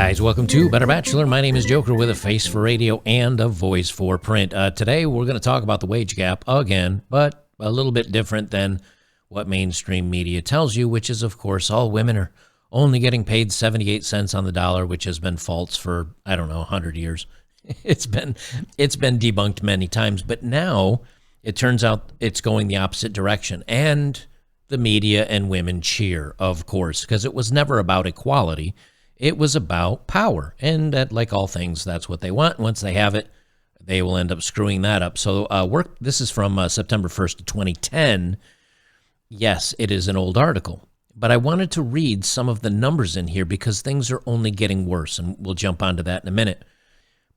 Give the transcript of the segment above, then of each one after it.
guys, welcome to Better Bachelor. My name is Joker with a face for radio and a voice for print. Today we're going to talk about the wage gap again, but a little bit different than what mainstream media tells you, which is, of course, all women are only getting paid 78 cents on the dollar, which has been false for, 100 years. It's been debunked many times, but now it turns out it's going the opposite direction. And the media and women cheer, of course, because it was never about equality. It was about power, and that, like all things, that's what they want. Once they have it, they will end up screwing that up. So this is from September 1st of 2010. Yes, it is an old article, but I wanted to read some of the numbers in here because things are only getting worse, and we'll jump onto that in a minute.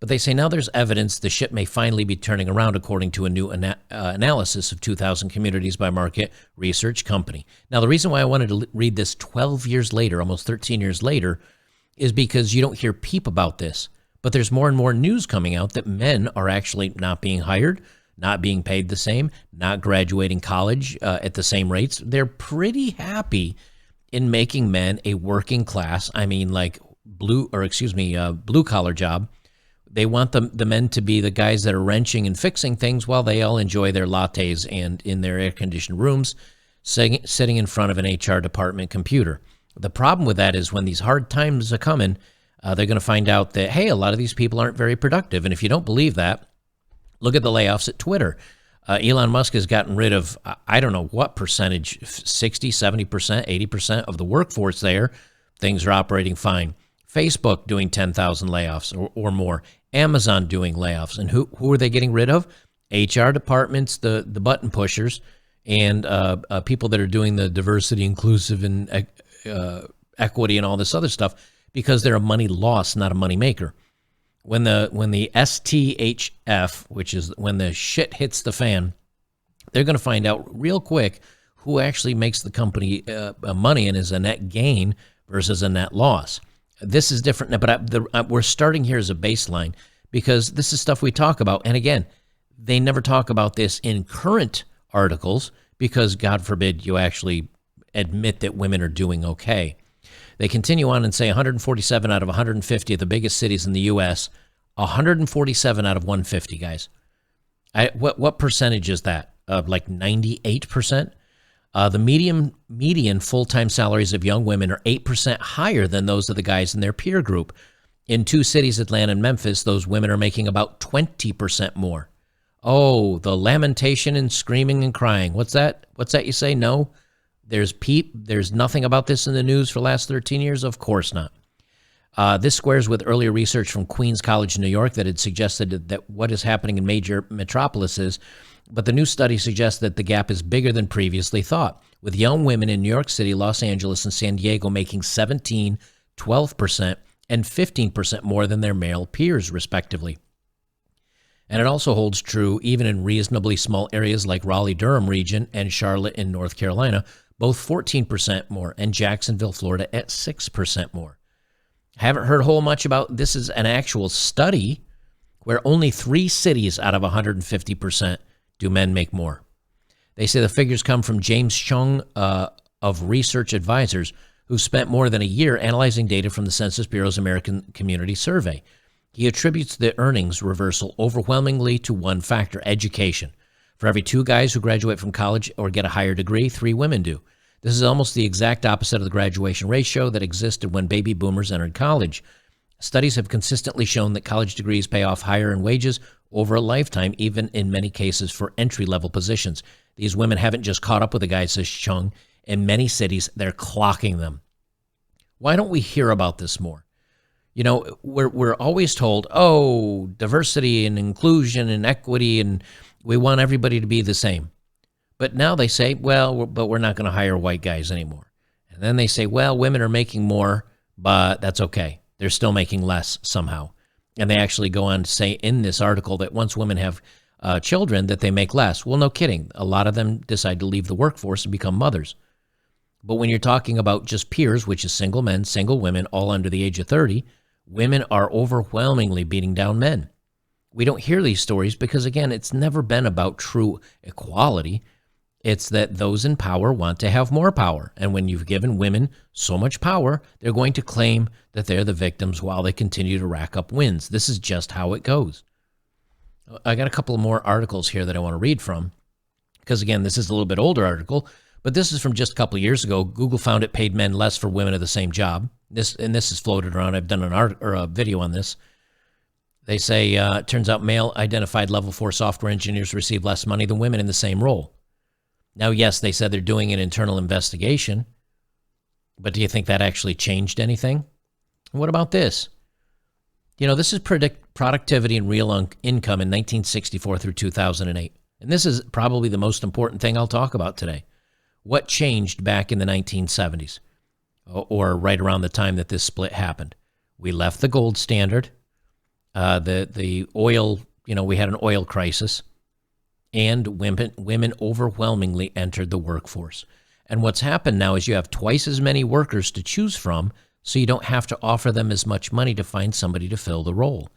But they say now there's evidence the ship may finally be turning around, according to a new analysis of 2,000 communities by market research company. Now, the reason why I wanted to read this 12 years later, almost 13 years later, is because you don't hear peep about this. But there's more and more news coming out that men are actually not being hired, not being paid the same, not graduating college at the same rates. They're pretty happy in making men a working class, blue collar job. They want the men to be the guys that are wrenching and fixing things while they all enjoy their lattes and in their air-conditioned rooms, sitting in front of an HR department computer. The problem with that is when these hard times are coming, they're going to find out that, hey, a lot of these people aren't very productive. And if you don't believe that, look at the layoffs at Twitter. Elon Musk has gotten rid of, I don't know what percentage, 60, 70%, 80% of the workforce there. Things are operating fine. Facebook doing 10,000 layoffs or more. Amazon doing layoffs. And who are they getting rid of? HR departments, the button pushers, and people that are doing the diversity, inclusive, and equity and all this other stuff, because they're a money loss, not a money maker. When the STHF, which is when the shit hits the fan, they're going to find out real quick who actually makes the company money and is a net gain versus a net loss. This is different, but we're starting here as a baseline because this is stuff we talk about. And again, they never talk about this in current articles because, God forbid, you actually admit that women are doing okay. They continue on and say 147 out of 150 of the biggest cities in the U.S., 147 out of 150, guys. What percentage is that? Like 98%? The median full-time salaries of young women are 8% higher than those of the guys in their peer group. In two cities, Atlanta and Memphis, those women are making about 20% more. Oh, the lamentation and screaming and crying. What's that? What's that you say? No? There's nothing about this in the news for the last 13 years? Of course not. This squares with earlier research from Queens College in New York that had suggested that what is happening in major metropolises, but the new study suggests that the gap is bigger than previously thought, with young women in New York City, Los Angeles, and San Diego making 17%, 12%, and 15% more than their male peers, respectively. And it also holds true even in reasonably small areas like Raleigh-Durham region and Charlotte in North Carolina, both 14% more, and Jacksonville, Florida at 6% more. Haven't heard a whole much about this. Is an actual study where only 3 cities out of 150% do men make more. They say the figures come from James Chung of Research Advisors, who spent more than a year analyzing data from the Census Bureau's American Community Survey. He attributes the earnings reversal overwhelmingly to one factor: education. For every 2 guys who graduate from college or get a higher degree, 3 women do. This is almost the exact opposite of the graduation ratio that existed when baby boomers entered college. Studies have consistently shown that college degrees pay off higher in wages over a lifetime, even in many cases for entry-level positions. These women haven't just caught up with the guys, says Chung. In many cities, they're clocking them. Why don't we hear about this more? You know, we're always told, oh, diversity and inclusion and equity, and we want everybody to be the same. But now they say, but we're not going to hire white guys anymore. And then they say, women are making more, but that's okay. They're still making less somehow. And they actually go on to say in this article that once women have children, that they make less. Well, no kidding. A lot of them decide to leave the workforce and become mothers. But when you're talking about just peers, which is single men, single women, all under the age of 30, women are overwhelmingly beating down men. We don't hear these stories because, again, it's never been about true equality. It's that those in power want to have more power. And when you've given women so much power, they're going to claim that they're the victims while they continue to rack up wins. This is just how it goes. I got a couple of more articles here that I want to read from, because again, this is a little bit older article, but this is from just a couple of years ago. Google found it paid men less for women of the same job. This is floated around. I've done a video on this. They say, it turns out male identified level 4 software engineers receive less money than women in the same role. Now, yes, they said they're doing an internal investigation, but do you think that actually changed anything? What about this? This is productivity and real income in 1964 through 2008. And this is probably the most important thing I'll talk about today. What changed back in the 1970s, or right around the time that this split happened? We left the gold standard, the oil, we had an oil crisis, and women overwhelmingly entered the workforce. And what's happened now is you have twice as many workers to choose from, so you don't have to offer them as much money to find somebody to fill the role.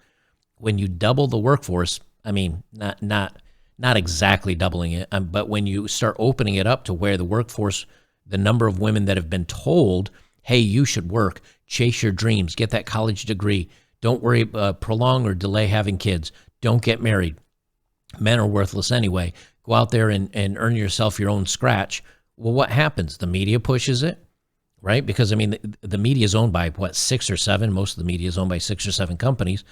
When you double the workforce, I mean, not exactly doubling it, but when you start opening it up to where the workforce, the number of women that have been told, hey, you should work, chase your dreams, get that college degree, don't worry, prolong or delay having kids, don't get married. Men are worthless anyway. Go out there and earn yourself your own scratch. Well, what happens? The media pushes it, right? Because, I mean, the media is owned by, 6 or 7? Most of the media is owned by 6 or 7 companies.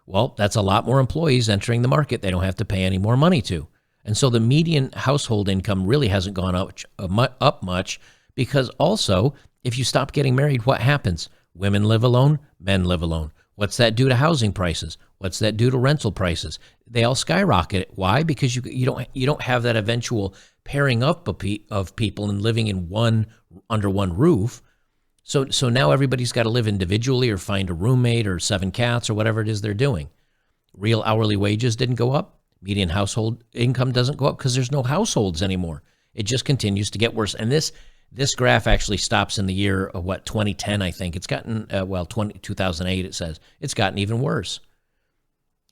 Well, that's a lot more employees entering the market they don't have to pay any more money to. And so the median household income really hasn't gone up much, because also, if you stop getting married, what happens? Women live alone, men live alone. What's that do to housing prices? What's that do to rental prices? They all skyrocket. Why? Because you don't have that eventual pairing up of people and living in under one roof. So now everybody's got to live individually or find a roommate or 7 cats or whatever it is they're doing. Real hourly wages didn't go up. Median household income doesn't go up because there's no households anymore. It just continues to get worse. And this graph actually stops in the year of 2010, I think. It's gotten, 2008 it says. It's gotten even worse.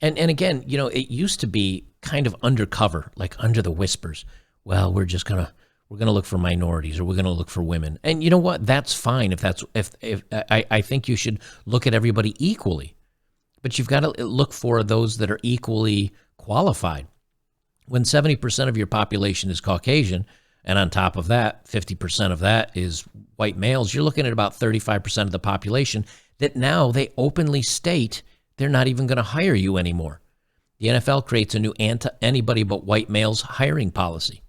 And again, it used to be kind of undercover, like under the whispers. Well, we're going to look for minorities, or we're going to look for women. And you know what? That's fine if I think you should look at everybody equally. But you've got to look for those that are equally qualified. When 70% of your population is Caucasian, and on top of that, 50% of that is white males, you're looking at about 35% of the population that now they openly state they're not even going to hire you anymore. The NFL creates a new anybody but white males hiring policy.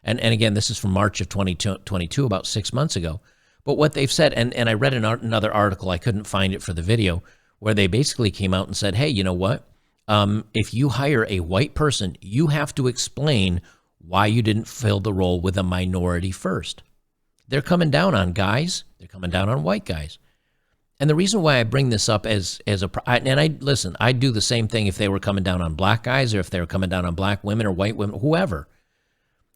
And again, this is from March of 2022, about 6 months ago. But what they've said, and I read another article, I couldn't find it for the video, where they basically came out and said, hey, you know what? If you hire a white person, you have to explain why you didn't fill the role with a minority first. They're coming down on guys. They're coming down on white guys. And the reason why I bring this up I'd do the same thing if they were coming down on black guys, or if they were coming down on black women or white women, whoever.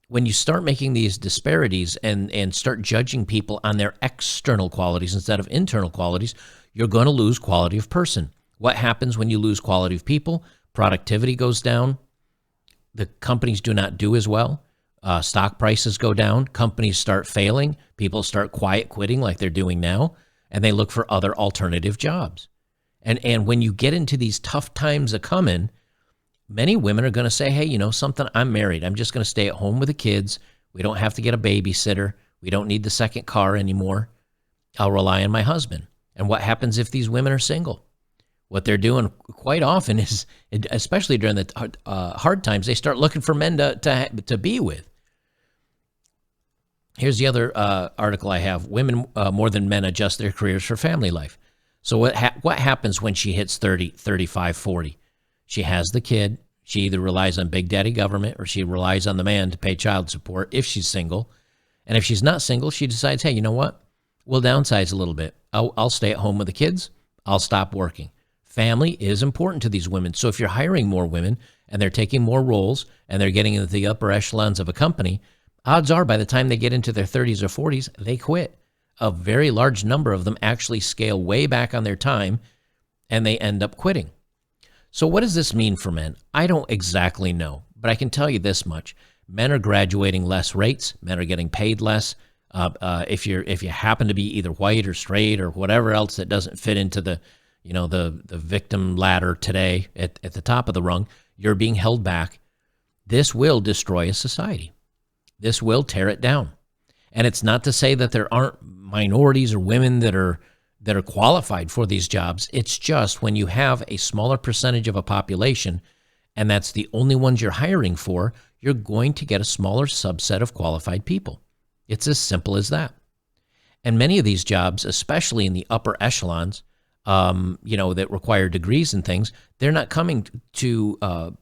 When you start making these disparities and start judging people on their external qualities instead of internal qualities, you're going to lose quality of person. What happens when you lose quality of people? Productivity goes down. The companies do not do as well. Stock prices go down. Companies start failing. People start quiet quitting like they're doing now, and they look for other alternative jobs. And when you get into these tough times a-coming, many women are going to say, hey, something, I'm married. I'm just going to stay at home with the kids. We don't have to get a babysitter. We don't need the second car anymore. I'll rely on my husband. And what happens if these women are single? What they're doing quite often is, especially during the hard times, they start looking for men to be with. Here's the other article I have. Women more than men adjust their careers for family life. So what happens when she hits 30, 35, 40? She has the kid. She either relies on Big Daddy government, or she relies on the man to pay child support if she's single. And if she's not single, she decides, hey, you know what? We'll downsize a little bit. I'll stay at home with the kids. I'll stop working. Family is important to these women. So if you're hiring more women and they're taking more roles and they're getting into the upper echelons of a company, odds are by the time they get into their 30s or 40s, they quit. A very large number of them actually scale way back on their time, and they end up quitting. So what does this mean for men? I don't exactly know, but I can tell you this much. Men are graduating less rates. Men are getting paid less. If you happen to be either white or straight or whatever else that doesn't fit into the victim ladder today at the top of the rung, you're being held back. This will destroy a society. This will tear it down. And it's not to say that there aren't minorities or women that are qualified for these jobs. It's just when you have a smaller percentage of a population and that's the only ones you're hiring for, you're going to get a smaller subset of qualified people. It's as simple as that. And many of these jobs, especially in the upper echelons, that require degrees and things, they're not coming to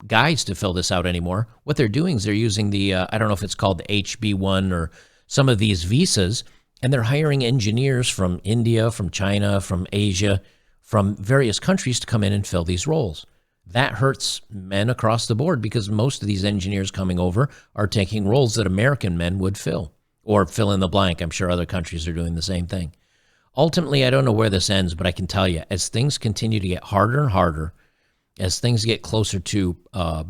guys to fill this out anymore. What they're doing is they're using the, I don't know if it's called the HB1 or some of these visas, and they're hiring engineers from India, from China, from Asia, from various countries to come in and fill these roles. That hurts men across the board because most of these engineers coming over are taking roles that American men would fill, or fill in the blank. I'm sure other countries are doing the same thing. Ultimately, I don't know where this ends, but I can tell you, as things continue to get harder and harder, as things get closer to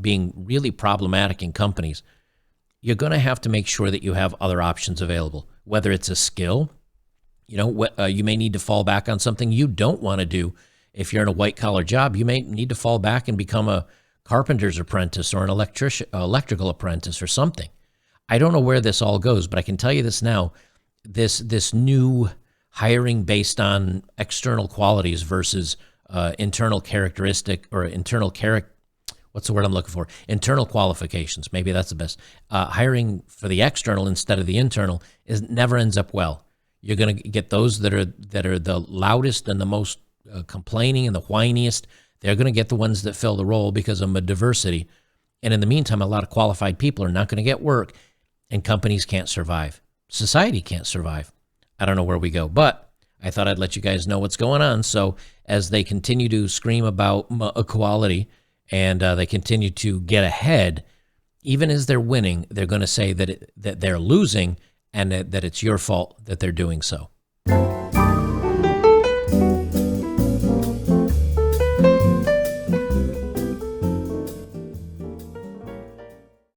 being really problematic in companies, you're going to have to make sure that you have other options available, whether it's a skill. You may need to fall back on something you don't want to do. If you're in a white-collar job, you may need to fall back and become a carpenter's apprentice or an electrical apprentice or something. I don't know where this all goes, but I can tell you this now. This new hiring based on external qualities versus internal characteristic or internal character. What's the word I'm looking for? Internal qualifications. Maybe that's the best. Hiring for the external instead of the internal never ends up well. You're going to get those that are the loudest and the most complaining and the whiniest. They're going to get the ones that fill the role because of a diversity. And in the meantime, a lot of qualified people are not going to get work, and companies can't survive. Society can't survive. I don't know where we go, but I thought I'd let you guys know what's going on. So as they continue to scream about equality and they continue to get ahead, even as they're winning, they're going to say that they're losing and that it's your fault that they're doing so.